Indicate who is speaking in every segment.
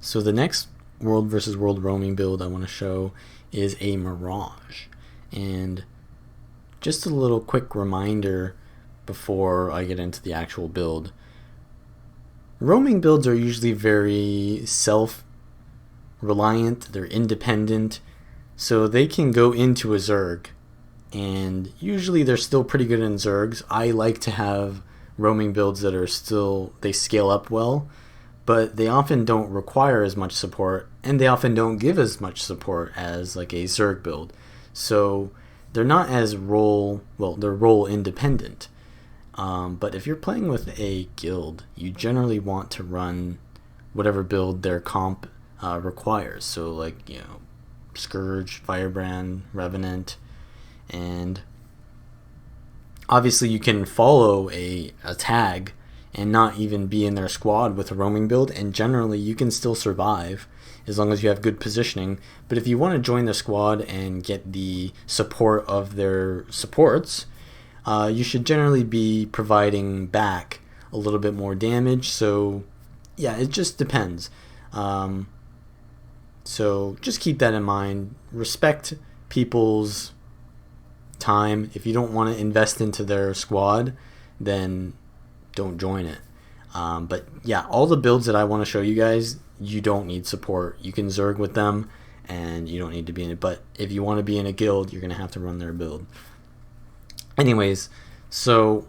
Speaker 1: So the next world versus world roaming build I want to show is a Mirage. And just a little quick reminder before I get into the actual build. Roaming builds are usually very self-reliant, they're independent, so they can go into a Zerg, and usually they're still pretty good in Zergs. I like to have roaming builds that are still, they scale up well, but they often don't require as much support, and they often don't give as much support as like a Zerg build. So they're not as they're role independent. But if you're playing with a guild, you generally want to run whatever build their comp requires. So like, Scourge, Firebrand, Revenant, and obviously you can follow a tag and not even be in their squad with a roaming build, and generally you can still survive as long as you have good positioning. But if you want to join their squad and get the support of their supports, you should generally be providing back a little bit more damage. So yeah, it just depends. So just keep that in mind. Respect people's time. If you don't want to invest into their squad, then don't join it. But yeah, all the builds that I want to show you guys, you don't need support. You can Zerg with them and you don't need to be in it. But if you want to be in a guild, you're going to have to run their build. Anyways, so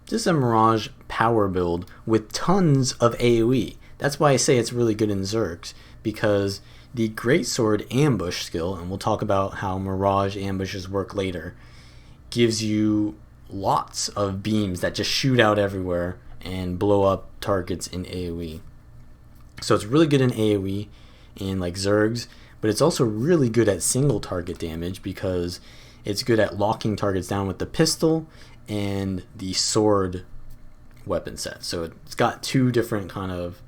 Speaker 1: this is a Mirage power build with tons of AoE. That's why I say it's really good in Zergs, because the Greatsword ambush skill, and we'll talk about how Mirage ambushes work later, gives you lots of beams that just shoot out everywhere and blow up targets in AoE. So it's really good in AoE in like Zergs, but it's also really good at single target damage because it's good at locking targets down with the pistol and the sword weapon set. So it's got two different kind of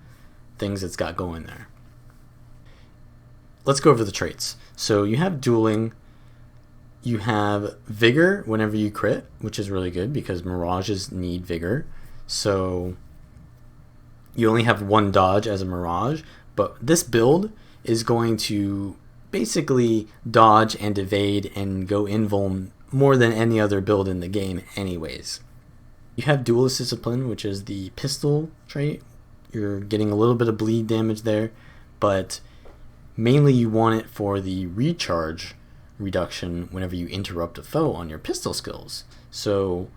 Speaker 1: things it's got going there. Let's go over the traits. So you have dueling, you have vigor whenever you crit, which is really good because Mirages need vigor. So you only have one dodge as a Mirage, but this build is going to basically dodge and evade and go invuln more than any other build in the game anyways. You have duelist discipline, which is the pistol trait. You're getting a little bit of bleed damage there, but mainly you want it for the recharge reduction whenever you interrupt a foe on your pistol skills. So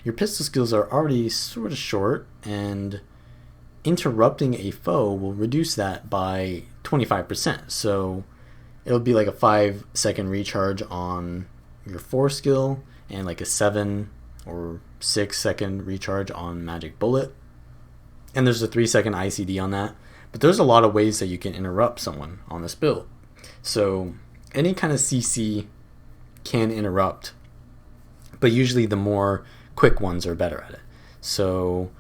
Speaker 1: your pistol skills are already sort of short, and interrupting a foe will reduce that by 25%. So it'll be like a 5-second recharge on your 4 skill and like a 7 or 6-second recharge on magic bullet, and there's a 3-second ICD on that. But there's a lot of ways that you can interrupt someone on this build. So any kind of CC can interrupt, but usually the more quick ones are better at it. So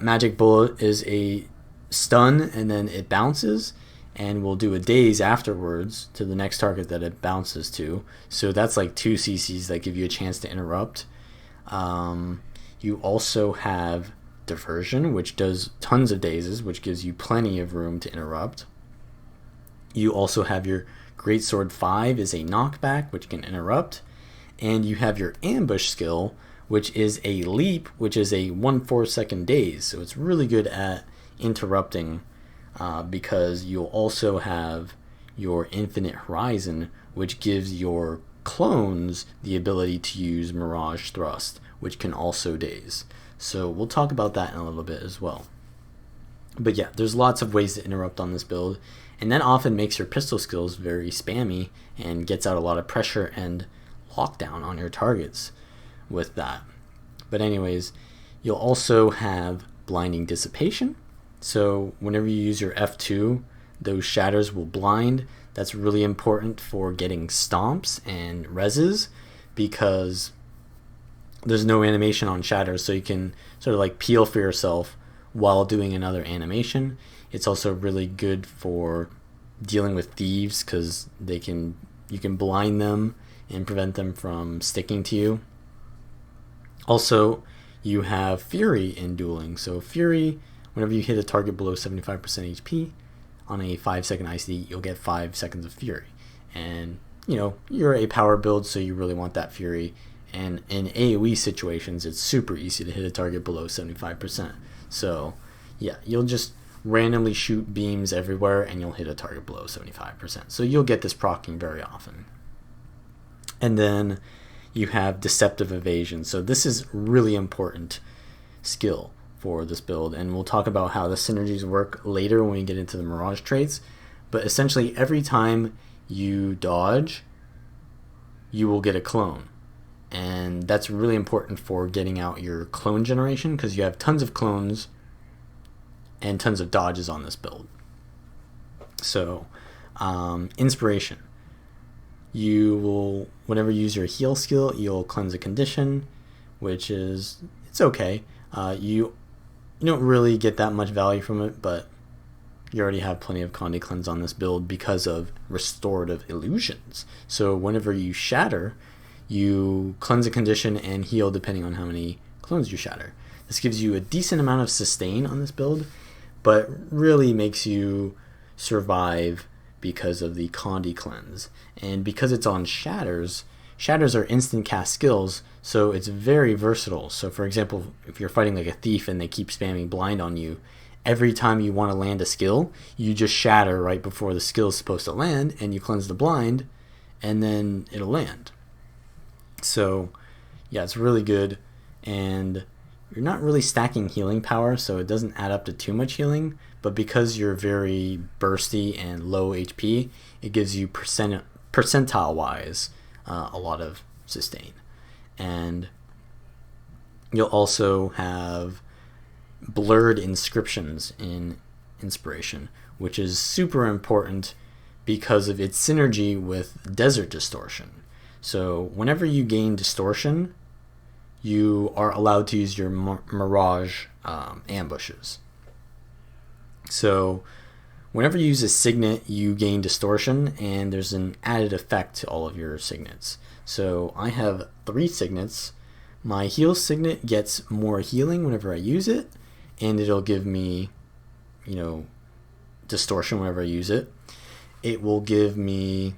Speaker 1: magic bullet is a stun, and then it bounces and will do a daze afterwards to the next target that it bounces to. So that's like 2 CCs that give you a chance to interrupt. You also have diversion, which does tons of dazes, which gives you plenty of room to interrupt. You also have your Greatsword 5 is a knockback, which can interrupt. And you have your ambush skill, which is a leap, which is a 1/4 second daze. So it's really good at interrupting, because you'll also have your Infinite Horizon, which gives your clones the ability to use Mirage Thrust, which can also daze. So we'll talk about that in a little bit as well. But yeah, there's lots of ways to interrupt on this build, and that often makes your pistol skills very spammy and gets out a lot of pressure and lockdown on your targets with that. But anyways, you'll also have blinding dissipation. So whenever you use your F2, those shatters will blind. That's really important for getting stomps and reses, because there's no animation on shatters, so you can sort of like peel for yourself while doing another animation. It's also really good for dealing with thieves, because you can blind them and prevent them from sticking to you. Also, you have Fury in dueling. So Fury, whenever you hit a target below 75% HP, on a 5-second IC, you'll get 5 seconds of Fury. And, you know, you're a power build, so you really want that Fury. And in AoE situations, it's super easy to hit a target below 75%. So, yeah, you'll just randomly shoot beams everywhere, and you'll hit a target below 75%. So you'll get this proccing very often. And then you have Deceptive Evasion. So this is really important skill for this build, and we'll talk about how the synergies work later when we get into the Mirage traits. But essentially, every time you dodge, you will get a clone. And that's really important for getting out your clone generation, because you have tons of clones and tons of dodges on this build. So, Inspiration. You will, whenever you use your heal skill, you'll cleanse a condition, which is, it's okay. You don't really get that much value from it, but you already have plenty of Condi Cleanse on this build because of Restorative Illusions. So whenever you shatter, you cleanse a condition and heal depending on how many clones you shatter. This gives you a decent amount of sustain on this build, but really makes you survive because of the Condi Cleanse. And because it's on shatters, shatters are instant cast skills, so it's very versatile. So for example, if you're fighting like a thief and they keep spamming blind on you, every time you want to land a skill, you just shatter right before the skill is supposed to land, and you cleanse the blind, and then it'll land. So yeah, it's really good, and you're not really stacking healing power, so it doesn't add up to too much healing, but because you're very bursty and low HP, it gives you percentile wise a lot of sustain. And you'll also have blurred inscriptions in Inspiration, which is super important because of its synergy with Desert Distortion. So whenever you gain Distortion, you are allowed to use your Mirage ambushes. So whenever you use a signet, you gain Distortion, and there's an added effect to all of your signets. So I have 3 signets. My heal signet gets more healing whenever I use it, and it'll give me, you know, Distortion whenever I use it. It will give me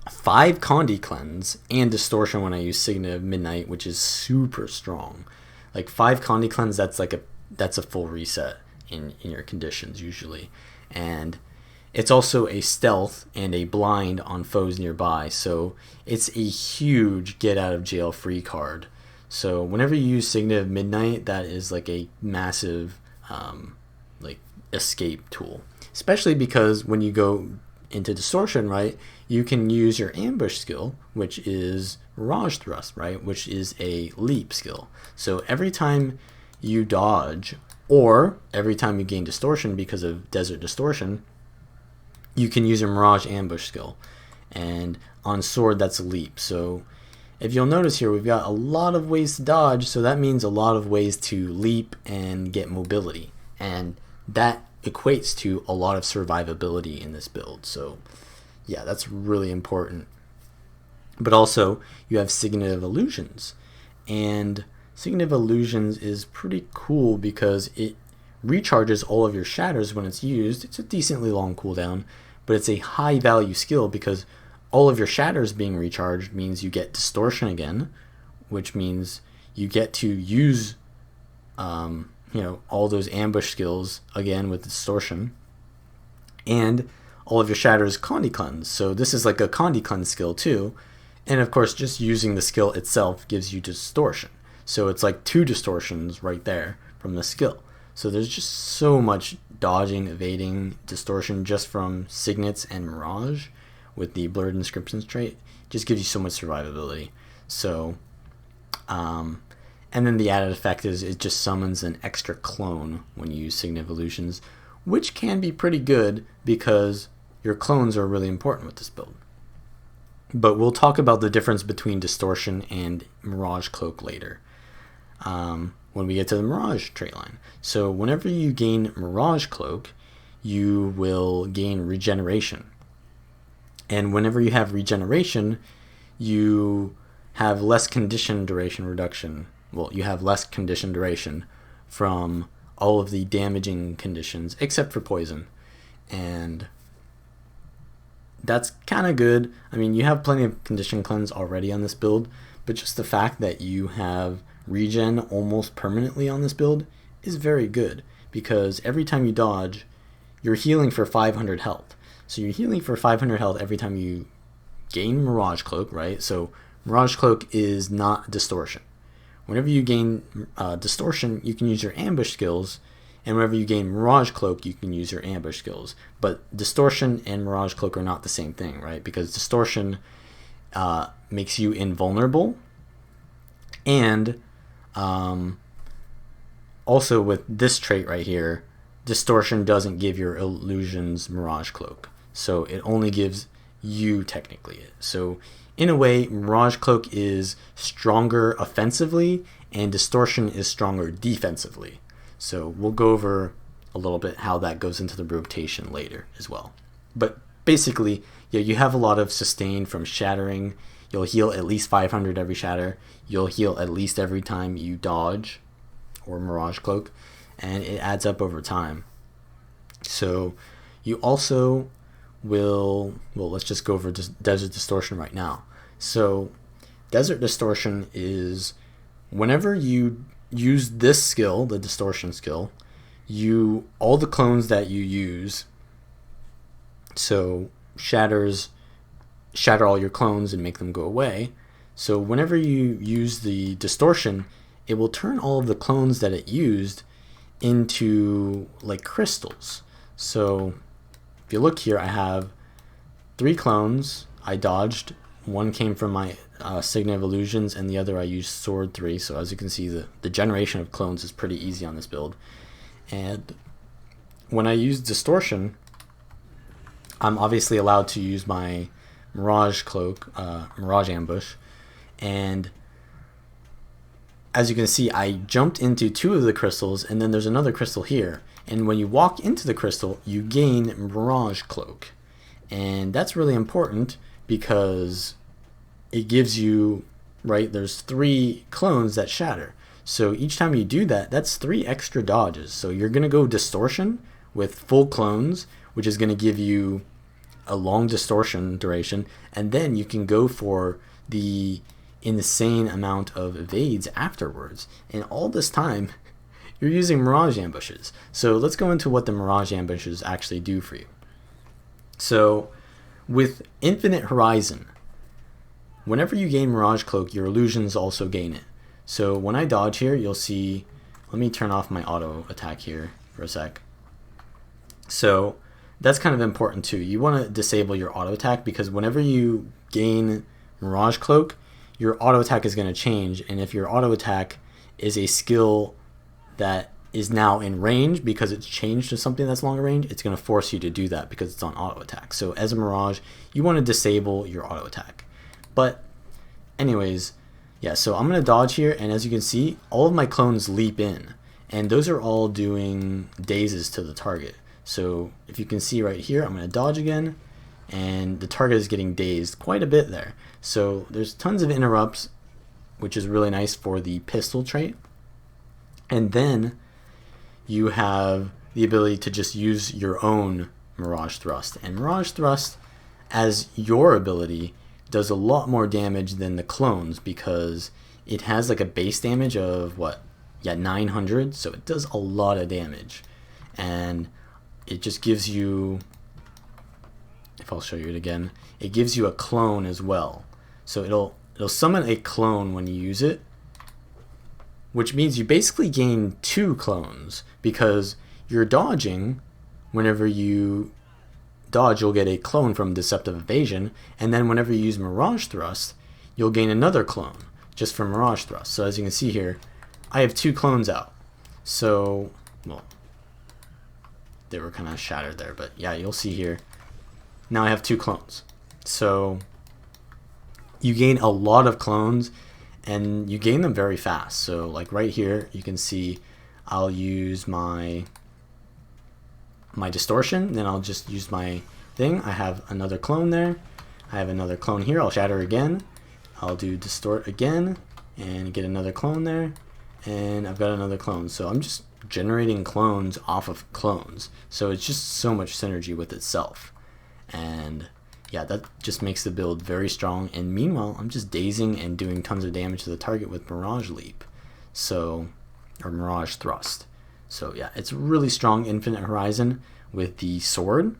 Speaker 1: 5 Condi Cleanse and Distortion when I use Signet of Midnight, which is super strong. Like 5 Condi Cleanse, that's a full reset in your conditions usually. And it's also a stealth and a blind on foes nearby, so it's a huge get out of jail free card. So whenever you use Signet of Midnight, that is like a massive like escape tool, especially because when you go into Distortion, right, you can use your ambush skill, which is Mirage Thrust, right, which is a leap skill. So every time you dodge, or every time you gain Distortion because of Desert Distortion, you can use your Mirage ambush skill. And on sword, that's a leap. So if you'll notice here, we've got a lot of ways to dodge, so that means a lot of ways to leap and get mobility. And that equates to a lot of survivability in this build. So yeah, that's really important. But also, you have Signet of Illusions. And Signet of Illusions is pretty cool because it recharges all of your shatters when it's used. It's a decently long cooldown, but it's a high value skill because all of your shatters being recharged means you get Distortion again, which means you get to use all those ambush skills again with Distortion, and all of your shatters Condi Cleanse. So this is like a Condi Cleanse skill too, and of course just using the skill itself gives you Distortion. So it's like 2 distortions right there from the skill. So there's just so much dodging, evading, distortion just from Signets and Mirage with the Blurred Inscriptions trait. Just gives you so much survivability. So, and then the added effect is it just summons an extra clone when you use Signet of Illusions, which can be pretty good because your clones are really important with this build. But we'll talk about the difference between Distortion and Mirage Cloak later. When we get to the Mirage trait line. So whenever you gain Mirage Cloak, you will gain regeneration. And whenever you have regeneration, you have less condition duration reduction. Well, you have less condition duration from all of the damaging conditions, except for poison. and that's kind of good. I mean, you have plenty of condition cleanse already on this build, but just the fact that you have regen almost permanently on this build is very good, because every time you dodge, you're healing for 500 health. So you're healing for 500 health every time you gain Mirage Cloak, right? So Mirage Cloak is not distortion. Whenever you gain distortion, you can use your ambush skills, and whenever you gain Mirage Cloak, you can use your ambush skills. But distortion and Mirage Cloak are not the same thing, right? Because distortion makes you invulnerable, and also with this trait right here, distortion doesn't give your illusions Mirage Cloak, so it only gives you technically it. So in a way, Mirage Cloak is stronger offensively and distortion is stronger defensively. So we'll go over a little bit how that goes into the rotation later as well. But basically, yeah, you have a lot of sustain from shattering. You'll heal at least 500 every shatter. You'll heal at least every time you dodge or Mirage Cloak, and it adds up over time. So you also will, well, let's just go over Desert Distortion right now. So Desert Distortion is whenever you use this skill, the Distortion skill, all the clones that you use, so shatter all your clones and make them go away. So whenever you use the Distortion, it will turn all of the clones that it used into like crystals. So if you look here, I have 3 clones I dodged. One came from my Signet of Illusions, and the other I used Sword 3. So as you can see, the generation of clones is pretty easy on this build. And when I use Distortion, I'm obviously allowed to use my Mirage Cloak, Mirage Ambush, and as you can see, I jumped into 2 of the crystals, and then there's another crystal here. And when you walk into the crystal, you gain Mirage Cloak. And that's really important because it gives you, right, there's 3 clones that shatter. So each time you do that, that's 3 extra dodges. So you're going to go Distortion with full clones, which is going to give you a long distortion duration. And then you can go for the insane amount of evades afterwards. And all this time, you're using Mirage Ambushes. So let's go into what the Mirage Ambushes actually do for you. So with Infinite Horizon, whenever you gain Mirage Cloak, your illusions also gain it. So when I dodge here, you'll see, let me turn off my auto attack here for a sec. So that's kind of important too. You want to disable your auto attack, because whenever you gain Mirage Cloak, your auto attack is going to change. And if your auto attack is a skill that is now in range because it's changed to something that's longer range, it's going to force you to do that because it's on auto attack. So as a Mirage, you want to disable your auto attack. But anyways, yeah, so I'm going to dodge here, and as you can see, all of my clones leap in, and those are all doing dazes to the target. So if you can see right here, I'm going to dodge again, and the target is getting dazed quite a bit there. So there's tons of interrupts, which is really nice for the pistol trait. And then you have the ability to just use your own Mirage Thrust. And Mirage Thrust, as your ability, does a lot more damage than the clones, because it has like a base damage of what? Yeah, 900. So it does a lot of damage. And it just gives you, if I'll show you it again, it gives you a clone as well. So it'll summon a clone when you use it, which means you basically gain 2 clones, because you're dodging. Whenever you dodge, you'll get a clone from Deceptive Evasion, and then whenever you use Mirage Thrust, you'll gain another clone just from Mirage Thrust. So as you can see here, I have 2 clones out. So, well, they were kind of shattered there, but yeah, you'll see here. Now I have 2 clones. So you gain a lot of clones, and you gain them very fast. So like right here, you can see I'll use my distortion, then I'll just use my thing. I have another clone there. I have another clone here. I'll shatter again. I'll do distort again and get another clone there. and I've got another clone. So I'm just generating clones off of clones. So it's just so much synergy with itself. And yeah, that just makes the build very strong. And meanwhile, I'm just dazing and doing tons of damage to the target with Mirage Leap. So, or Mirage Thrust. So yeah, it's really strong Infinite Horizon with the sword,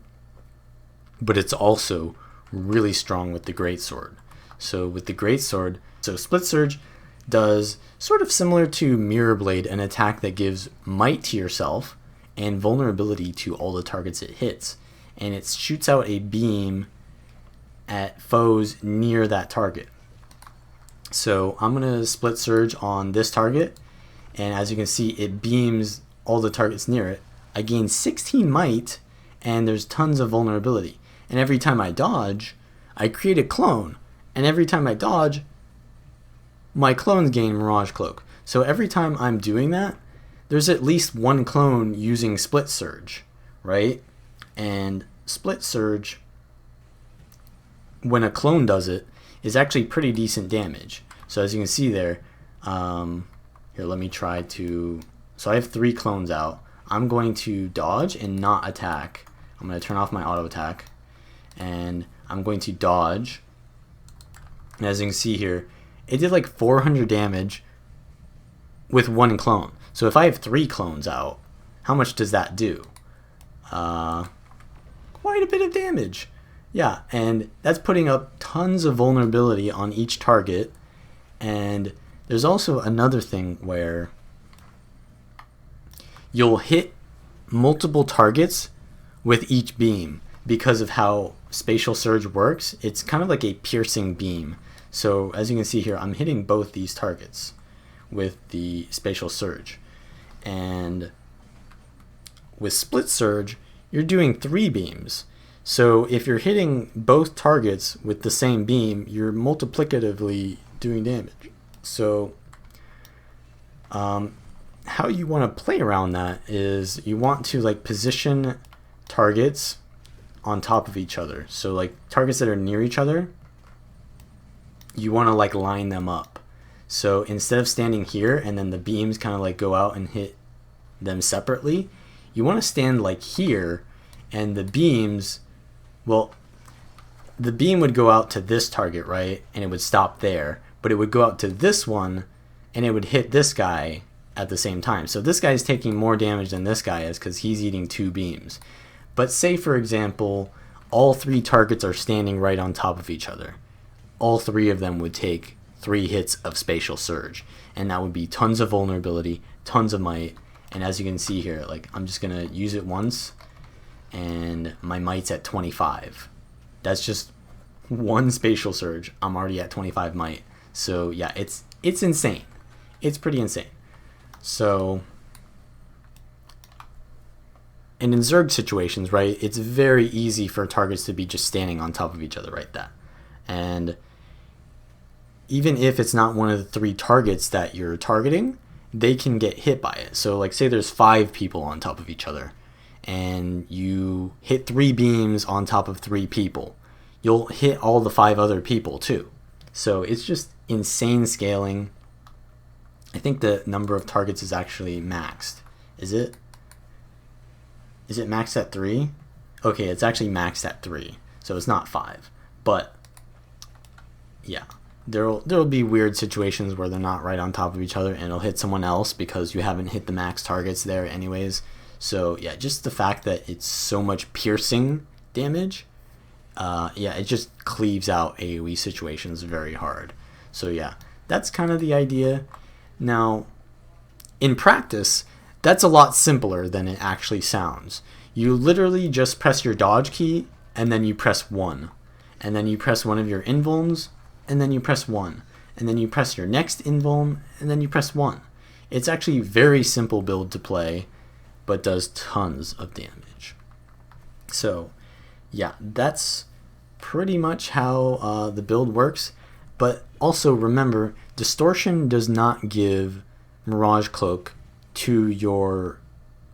Speaker 1: but it's also really strong with the Greatsword. So with the Greatsword, so Split Surge does sort of similar to Mirror Blade, an attack that gives might to yourself and vulnerability to all the targets it hits. And it shoots out a beam at foes near that target. So I'm going to Split Surge on this target, and as you can see, it beams all the targets near it. I gain 16 might, and there's tons of vulnerability. And every time I dodge, I create a clone, and every time I dodge, my clones gain Mirage Cloak. So every time I'm doing that, there's at least one clone using Split Surge, right? And Split Surge, when a clone does it, is actually pretty decent damage. So as you can see there, here, let me try to, so I have 3 clones out. I'm going to dodge and not attack. I'm going to turn off my auto attack, and I'm going to dodge. And as you can see here, it did like 400 damage with 1 clone. So if I have 3 clones out, how much does that do? Quite a bit of damage. Yeah, and that's putting up tons of vulnerability on each target. And there's also another thing where you'll hit multiple targets with each beam because of how Spatial Surge works. It's kind of like a piercing beam. So as you can see here, I'm hitting both these targets with the Spatial Surge. And with Split Surge, you're doing 3 beams. So if you're hitting both targets with the same beam, you're multiplicatively doing damage. So how you want to play around that is you want to like position targets on top of each other. So like targets that are near each other, you want to like line them up. So instead of standing here and then the beams kind of like go out and hit them separately, you want to stand like here, and the beams, well, the beam would go out to this target, right? And it would stop there, but it would go out to this one and it would hit this guy at the same time. So this guy is taking more damage than this guy is because he's eating 2 beams. But say, for example, all 3 targets are standing right on top of each other. All 3 of them would take 3 hits of Spatial Surge, and that would be tons of vulnerability, tons of might. And as you can see here, like I'm just gonna use it once, and my might's at 25. That's just 1 Spatial Surge. I'm already at 25 might. So yeah, it's insane. It's pretty insane. So, and in Zerg situations, right, it's very easy for targets to be just standing on top of each other like that. And even if it's not one of the 3 targets that you're targeting, they can get hit by it. So like say there's 5 people on top of each other, and you hit 3 beams on top of 3 people, you'll hit all the 5 other people too. So it's just insane scaling. I think the number of targets is actually maxed. Is it? Is it maxed at 3? Okay, it's actually maxed at 3. So it's not 5. But yeah, there'll be weird situations where they're not right on top of each other and it'll hit someone else because you haven't hit the max targets there anyways. So yeah, just the fact that it's so much piercing damage, yeah, it just cleaves out AoE situations very hard. So yeah, that's kind of the idea. Now, in practice, that's a lot simpler than it actually sounds. You literally just press your dodge key, and then you press 1. And then you press one of your invulns, and then you press 1. And then you press your next invuln, and then you press 1. It's actually a very simple build to play, but does tons of damage. So, yeah, that's pretty much how the build works. But also remember, Distortion does not give Mirage Cloak to your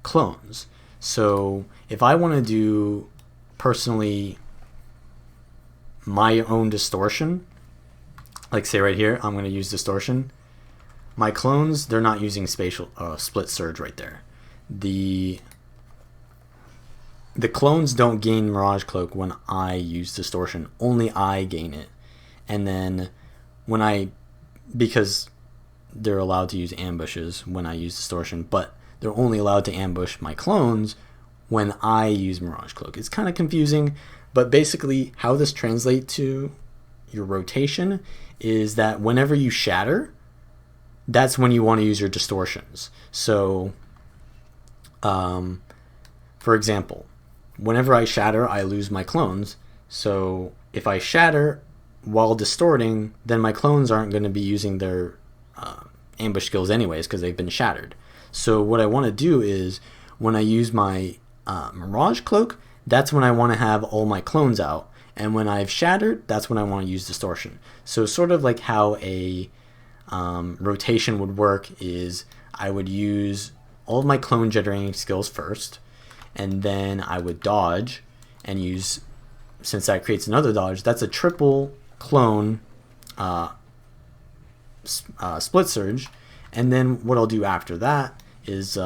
Speaker 1: clones. So if I want to do personally my own Distortion, like say right here, I'm going to use Distortion. my clones, they're not using spatial split surge right there. The clones don't gain Mirage Cloak when I use distortion. Only I gain it. And then because they're allowed to use ambushes when I use distortion, but they're only allowed to ambush my clones when I use Mirage Cloak. It's kind of confusing, but basically how this translates to your rotation is that whenever you shatter, that's when you want to use your distortions. So, for example, whenever I shatter, I lose my clones. So if I shatter while distorting, then my clones aren't going to be using their ambush skills anyways because they've been shattered. So what I want to do is when I use my Mirage Cloak, that's when I want to have all my clones out. And when I've shattered, that's when I want to use distortion. So sort of like how a rotation would work is I would use all of my clone generating skills first, and then I would dodge and use, since that creates another dodge, that's a triple clone split surge. And then what I'll do after that is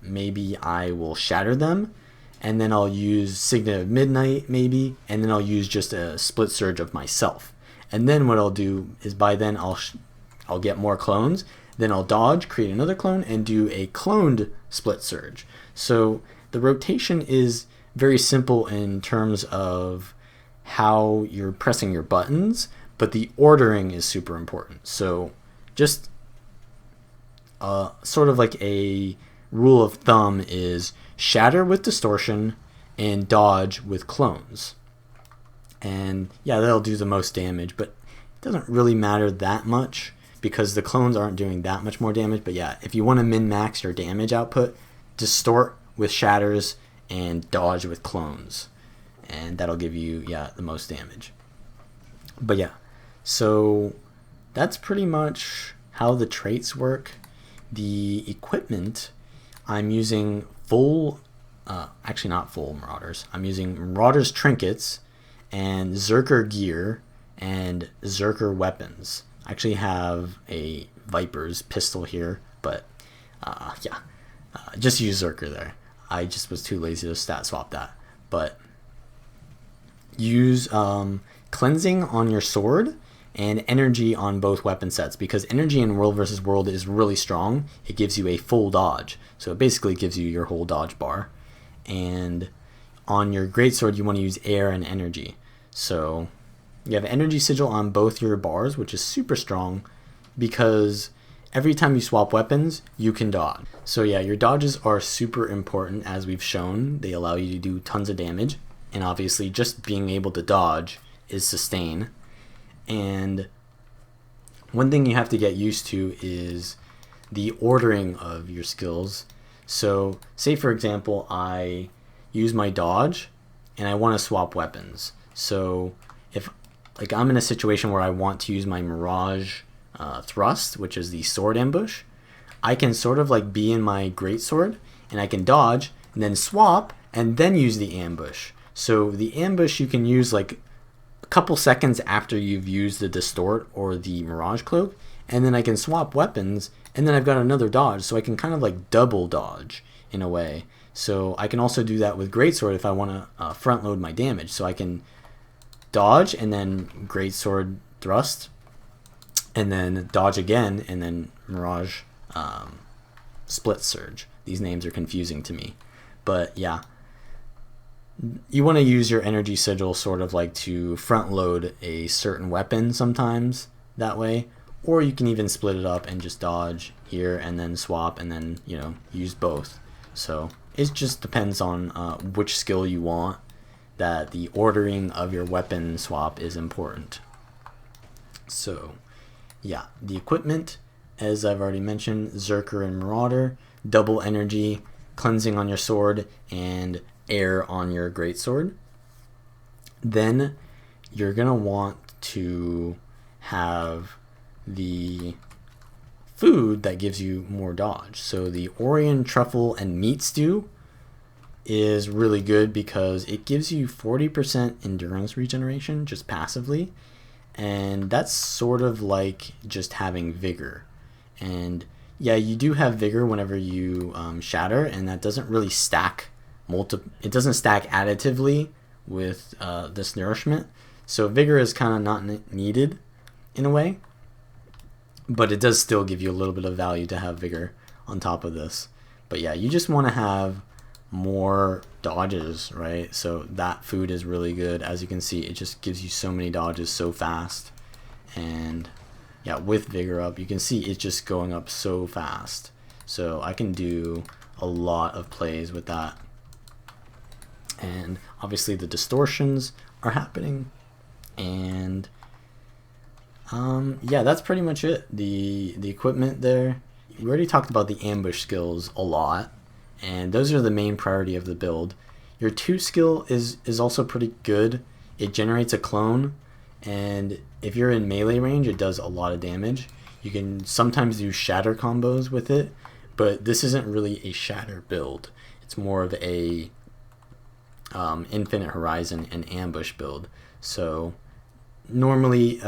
Speaker 1: maybe I will shatter them, and then I'll use Signet of Midnight maybe, and then I'll use just a split surge of myself. And then what I'll do is by then I'll get more clones, then I'll dodge, create another clone, and do a cloned split surge. So the rotation is very simple in terms of how you're pressing your buttons, but the ordering is super important. So just sort of like a rule of thumb is shatter with distortion and dodge with clones. And yeah, that'll do the most damage, but it doesn't really matter that much because the clones aren't doing that much more damage. But yeah, if you want to min-max your damage output, distort with shatters and dodge with clones, and that'll give you the most damage. But yeah, so that's pretty much how the traits work. The equipment, I'm using full, actually not full Marauders. I'm using Marauders Trinkets and Berserker gear and Berserker weapons. I actually have a Viper's pistol here, but just use Berserker there. I just was too lazy to stat swap that. But use cleansing on your sword and energy on both weapon sets, because energy in World versus World is really strong. It gives you a full dodge, so it basically gives you your whole dodge bar. And on your Greatsword you want to use air and energy, so you have energy sigil on both your bars, which is super strong because every time you swap weapons you can dodge. So yeah, your dodges are super important, as we've shown. They allow you to do tons of damage, and obviously just being able to dodge is sustain. And one thing you have to get used to is the ordering of your skills. So say for example I use my dodge and I want to swap weapons. So if like I'm in a situation where I want to use my Mirage thrust, which is the sword ambush, I can sort of like be in my Greatsword and I can dodge and then swap and then use the ambush. So the ambush you can use like couple seconds after you've used the distort or the Mirage Cloak, and then I can swap weapons, and then I've got another dodge, so I can kind of like double dodge in a way. So I can also do that with Greatsword if I want to front load my damage, so I can dodge and then Greatsword thrust and then dodge again and then Mirage split surge. These names are confusing to me, but yeah, you want to use your energy sigil sort of like to front load a certain weapon sometimes that way, or you can even split it up and just dodge here and then swap and then use both. So it just depends on which skill you want. That the ordering of your weapon swap is important. So yeah, the equipment, as I've already mentioned, Berserker and Marauder, double energy, cleansing on your sword, and air on your Greatsword. Then you're gonna want to have the food that gives you more dodge. So the Orion truffle and meat stew is really good because it gives you 40% endurance regeneration just passively, and that's sort of like just having vigor. And yeah, you do have vigor whenever you shatter, and that doesn't really stack it doesn't stack additively with this nourishment. So vigor is kind of not needed in a way, but it does still give you a little bit of value to have vigor on top of this. But yeah, you just want to have more dodges, right? So that food is really good. As you can see, it just gives you so many dodges so fast. And yeah, with vigor up, you can see it's just going up so fast. So I can do a lot of plays with that. And obviously the distortions are happening. And yeah, that's pretty much it. The equipment there. We already talked about the ambush skills a lot, and those are the main priority of the build. Your 2 skill is also pretty good. It generates a clone, and if you're in melee range, it does a lot of damage. You can sometimes do shatter combos with it, but this isn't really a shatter build. It's more of a infinite horizon and ambush build. So normally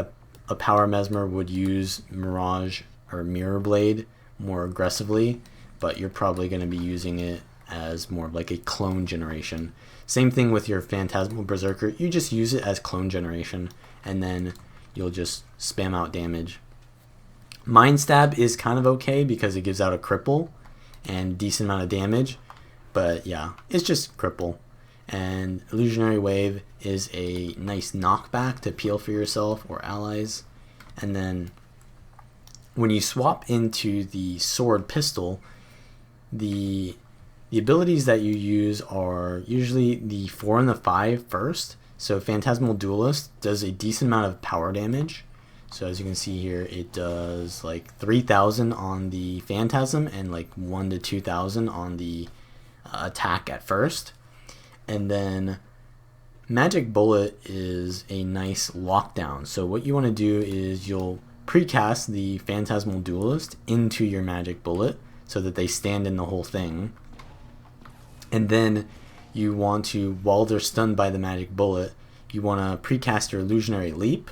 Speaker 1: a power mesmer would use Mirage or Mirror Blade more aggressively, but you're probably going to be using it as more like a clone generation. Same thing with your Phantasmal Berserker. You just use it as clone generation, and then you'll just spam out damage. Mind Stab is kind of okay because it gives out a cripple and decent amount of damage, but yeah, it's just cripple. And Illusionary Wave is a nice knockback to peel for yourself or allies. And then when you swap into the sword pistol, the abilities that you use are usually the 4 and the 5 first. So Phantasmal Duelist does a decent amount of power damage. So as you can see here, it does like 3,000 on the Phantasm and like 1 to 2,000 on the attack at first. And then Magic Bullet is a nice lockdown. So what you want to do is you'll precast the Phantasmal Duelist into your Magic Bullet so that they stand in the whole thing. And then you want to, while they're stunned by the Magic Bullet, you want to precast your Illusionary Leap.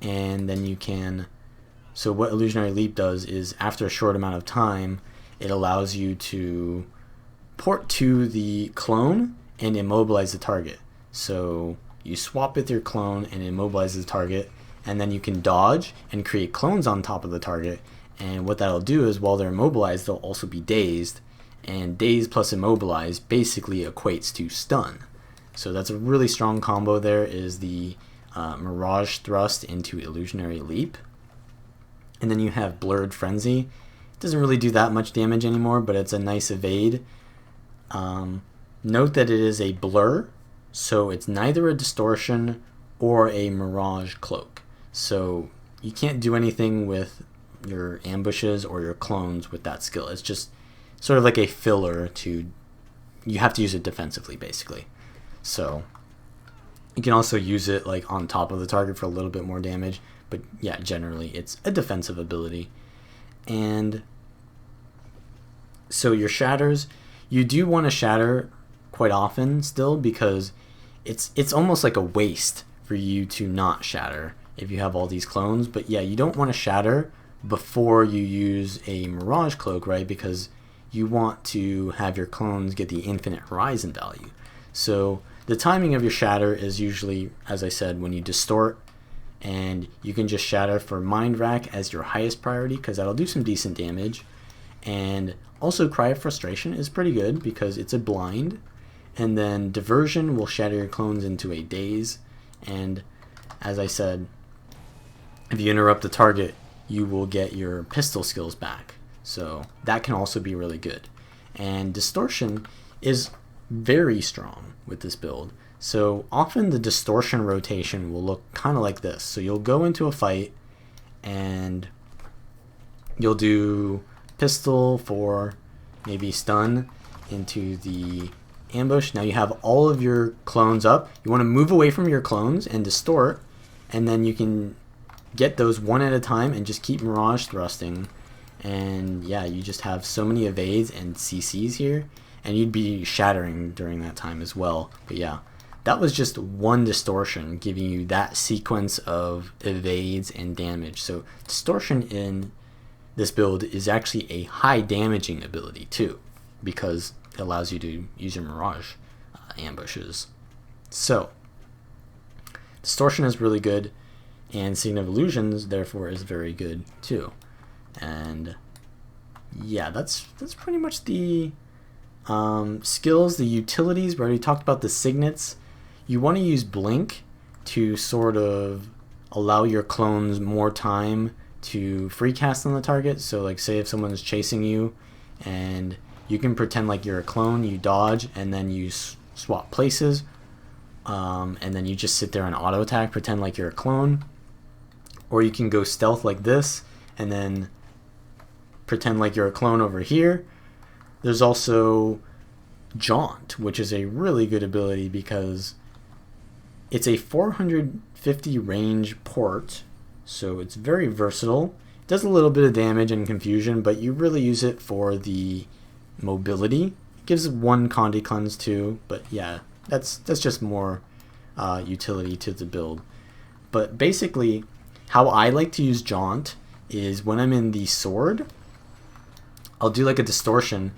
Speaker 1: And then you can, so what Illusionary Leap does is after a short amount of time, it allows you to port to the clone and immobilize the target. So you swap with your clone and immobilize the target, and then you can dodge and create clones on top of the target. And what that'll do is while they're immobilized, they'll also be dazed, and dazed plus immobilized basically equates to stun. So that's a really strong combo. There is the Mirage Thrust into Illusionary Leap. And then you have Blurred Frenzy. It doesn't really do that much damage anymore, but it's a nice evade. Note that it is a blur, so it's neither a distortion or a Mirage Cloak. So you can't do anything with your ambushes or your clones with that skill. It's just sort of like a filler to, you have to use it defensively basically. So you can also use it like on top of the target for a little bit more damage, but yeah, generally it's a defensive ability. And so your shatters, you do want to shatter quite often still, because it's almost like a waste for you to not shatter if you have all these clones. But yeah, you don't want to shatter before you use a Mirage Cloak, right? Because you want to have your clones get the infinite horizon value. So the timing of your shatter is usually, as I said, when you distort, and you can just shatter for Mind Rack as your highest priority because that'll do some decent damage. And also Cry of Frustration is pretty good because it's a blind. And then Diversion will shatter your clones into a daze. And as I said, if you interrupt the target, you will get your pistol skills back. So that can also be really good. And Distortion is very strong with this build. So often the Distortion rotation will look kind of like this. So you'll go into a fight and you'll do pistol for maybe stun into the ambush. Now you have all of your clones up. You want to move away from your clones and distort, and then you can get those one at a time and just keep Mirage thrusting. And yeah, you just have so many evades and CCs here, and you'd be shattering during that time as well. But yeah, that was just one distortion giving you that sequence of evades and damage. So distortion in this build is actually a high damaging ability too, because it allows you to use your Mirage ambushes. So Distortion is really good, and Signet of Illusions therefore is very good too. And yeah, that's pretty much the skills. The utilities, we already talked about the signets. You want to use Blink to sort of allow your clones more time to free cast on the target. So like, say if someone is chasing you and you can pretend like you're a clone, you dodge and then you swap places, and then you just sit there and auto attack, pretend like you're a clone. Or you can go stealth like this and then pretend like you're a clone over here. There's also Jaunt, which is a really good ability because it's a 450 range port, so it's very versatile. It does a little bit of damage and confusion, but you really use it for the mobility. It gives one Condi cleanse too, but yeah, that's just more utility to the build. But basically, how I like to use Jaunt is when I'm in the sword, I'll do like a distortion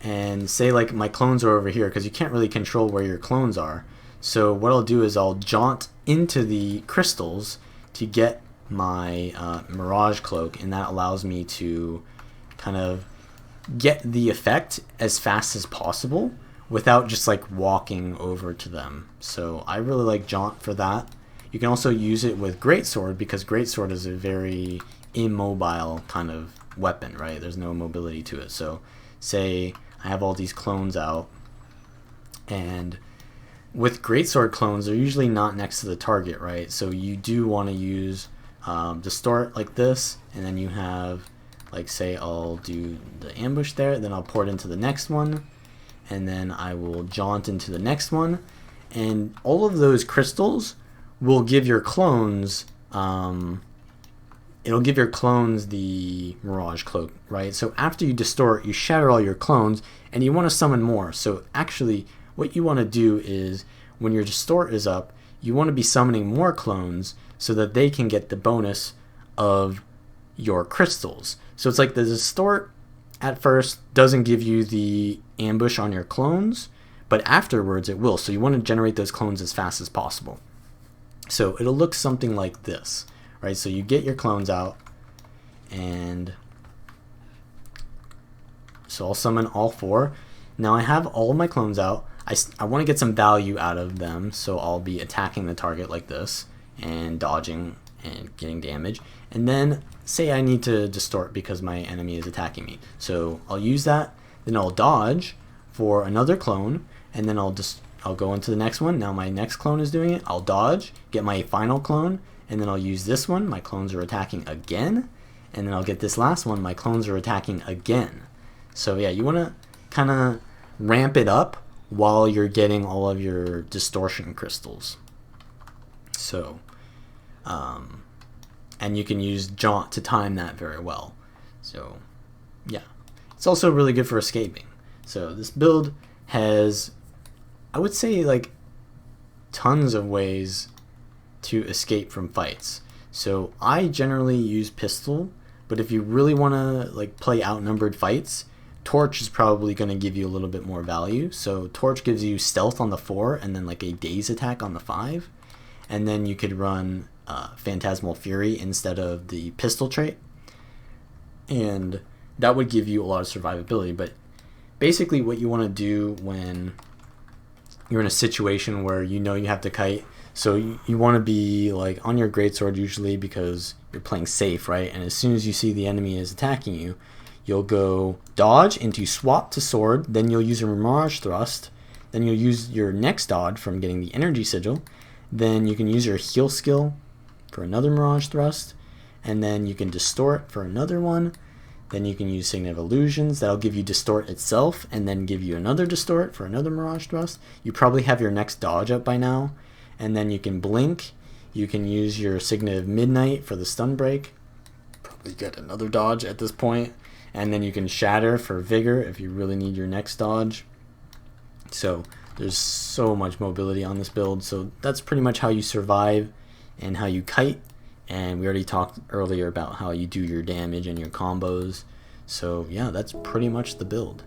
Speaker 1: and say like my clones are over here, because you can't really control where your clones are. So what I'll do is I'll jaunt into the crystals to get my Mirage cloak, and that allows me to kind of get the effect as fast as possible without just like walking over to them. So I really like Jaunt for that. You can also use it with Greatsword, because Greatsword is a very immobile kind of weapon, right? There's no mobility to it. So say I have all these clones out, and with Greatsword clones, they're usually not next to the target, right? So you do want to use Distort like this, and then you have, like, say I'll do the ambush there, then I'll port into the next one, and then I will jaunt into the next one, and all of those crystals will give your clones, it'll give your clones the Mirage cloak, right? So after you distort, you shatter all your clones, and you want to summon more. So actually, what you want to do is, when your distort is up, you want to be summoning more clones so that they can get the bonus of your crystals. So it's like the distort at first doesn't give you the ambush on your clones, but afterwards it will. So you want to generate those clones as fast as possible. So it'll look something like this, right? So you get your clones out, and so I'll summon all 4. Now I have all of my clones out. I want to get some value out of them, so I'll be attacking the target like this and dodging and getting damage. And then say I need to distort because my enemy is attacking me. So I'll use that, then I'll dodge for another clone, and then I'll go into the next one. Now my next clone is doing it. I'll dodge, get my final clone, and then I'll use this one. My clones are attacking again, and then I'll get this last one. My clones are attacking again. So yeah, you want to kind of ramp it up while you're getting all of your distortion crystals. So, and you can use Jaunt to time that very well. So yeah, it's also really good for escaping. So this build has, I would say, like, tons of ways to escape from fights. So I generally use pistol, but if you really want to like play outnumbered fights, Torch is probably going to give you a little bit more value. So Torch gives you stealth on the 4 and then like a daze attack on the 5, and then you could run Phantasmal Fury instead of the pistol trait, and that would give you a lot of survivability. But basically what you want to do when you're in a situation where you know you have to kite, so you want to be like on your Greatsword usually, because you're playing safe, right? And as soon as you see the enemy is attacking you, you'll go dodge into swap to sword, then you'll use a Mirage thrust, then you'll use your next dodge from getting the energy sigil, then you can use your heal skill for another Mirage thrust, and then you can distort for another one, then you can use Signet of Illusions, that'll give you distort itself, and then give you another distort for another Mirage thrust. You probably have your next dodge up by now, and then you can blink, you can use your Signet of Midnight for the stun break, probably get another dodge at this point, and then you can shatter for vigor if you really need your next dodge. So there's so much mobility on this build. So that's pretty much how you survive and how you kite And we already talked earlier about how you do your damage and your combos. So yeah, that's pretty much the build.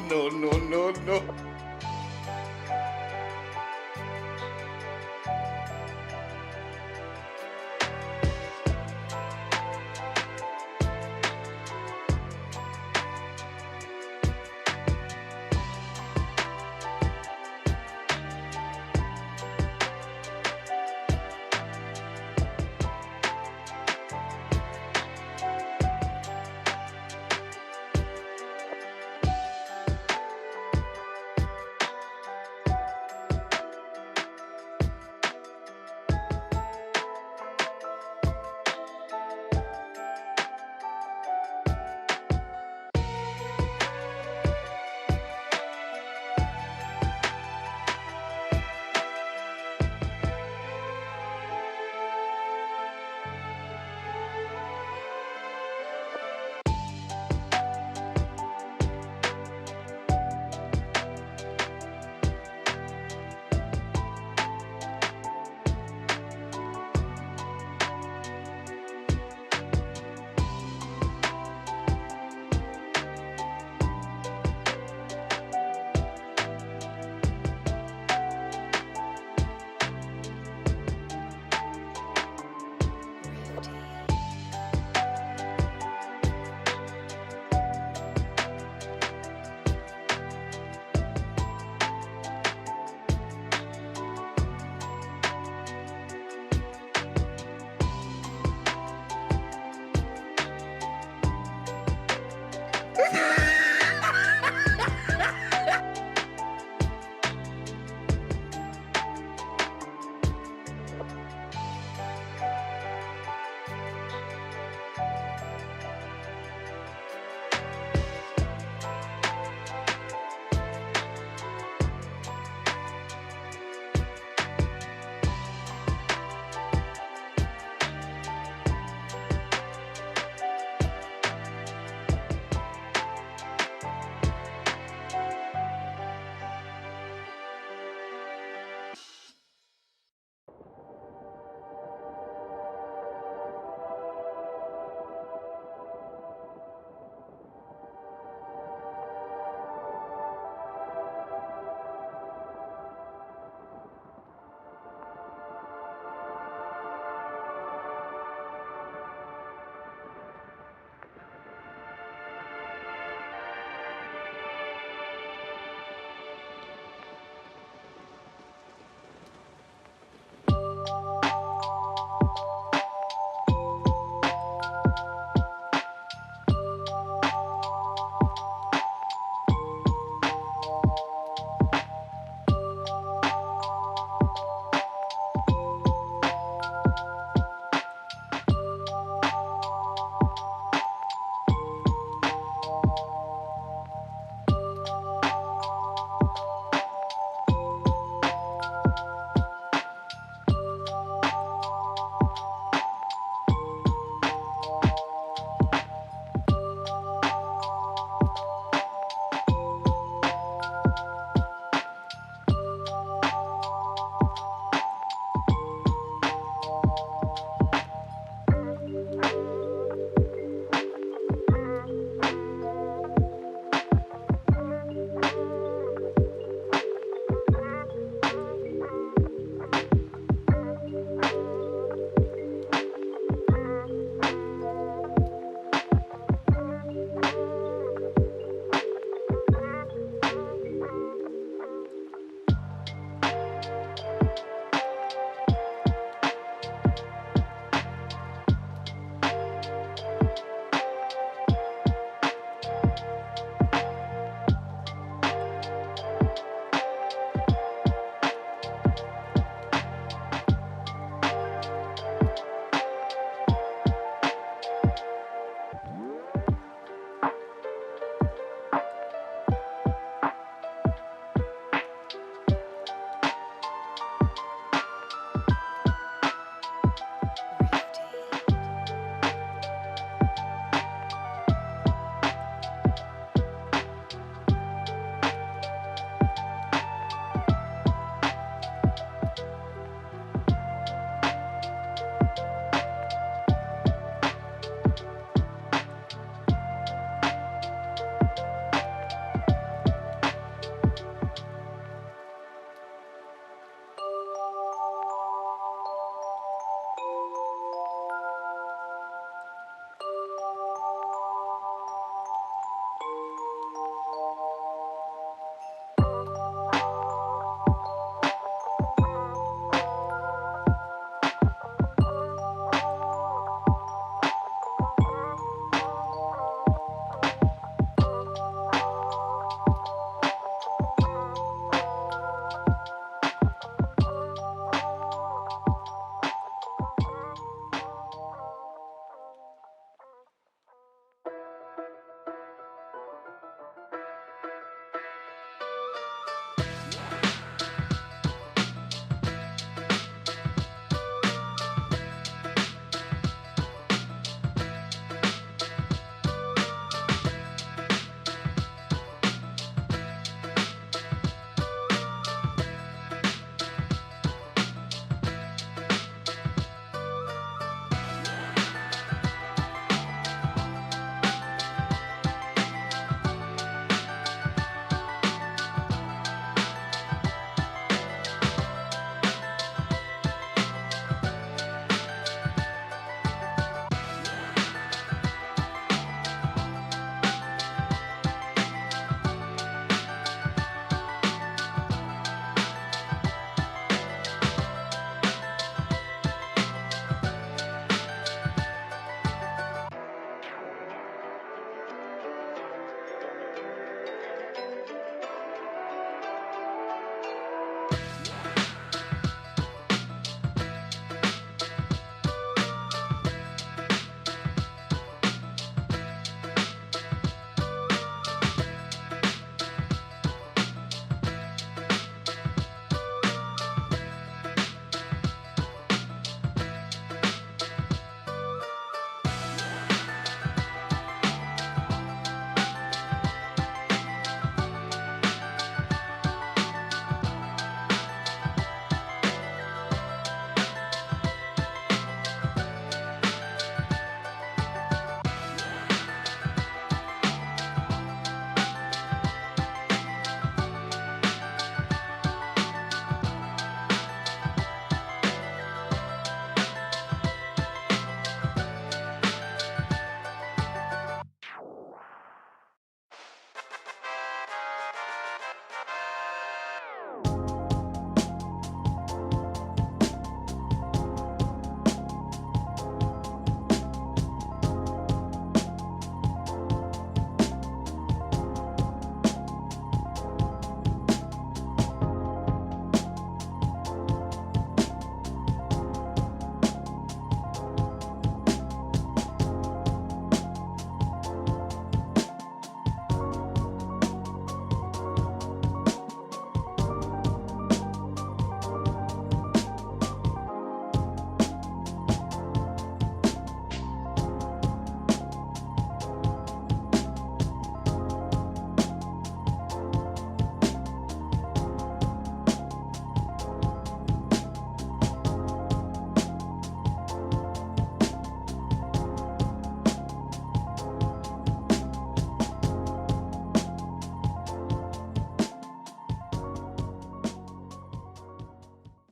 Speaker 2: No, no, no, no.